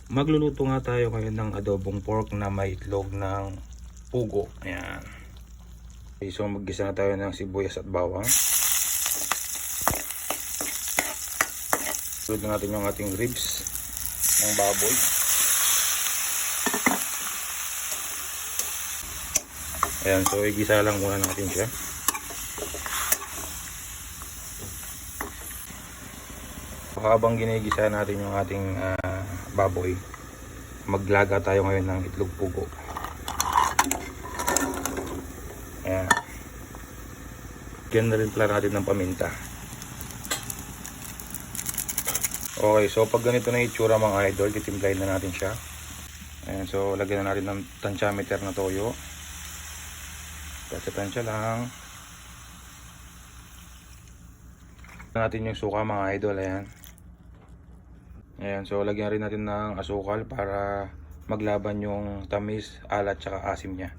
Magluluto nga tayo ngayon ng adobong pork na may itlog ng pugo. Ayan. Okay, so maggisa na tayo ng sibuyas at bawang. Luto natin yung ating ribs ng baboy. Ayan, so igisa lang muna natin siya. Habang ginigisa natin yung ating baboy, maglaga tayo ngayon ng itlog pugo. Ayan. Lagyan na rin pala natin ng paminta. Okay, so pag ganito na itsura mga idol, titimplahin na natin siya. Ayan, so lagyan na natin ng tansyameter na toyo. Tansya lang. Natin yung suka mga idol. Ayan. Ayan, so lagyan rin natin ng asukal para maglaban yung tamis, alat, tsaka asim niya.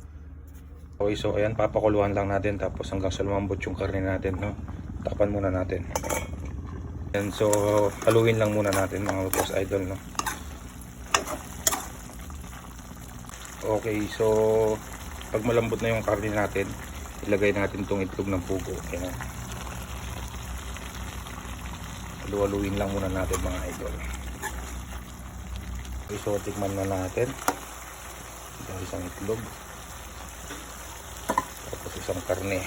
Okay, so ayan, papakuluan lang natin tapos hanggang sa lumambot yung karne natin, no? Tapan muna natin. Ayan, so haluin lang muna natin mga boss idol, no? Okay, so pag malambot na yung karne natin, ilagay natin tong itlog ng pugo. Ayan. Haluin lang muna natin mga idol. Okay, so tikman na natin yung isang itlog tapos isang karne.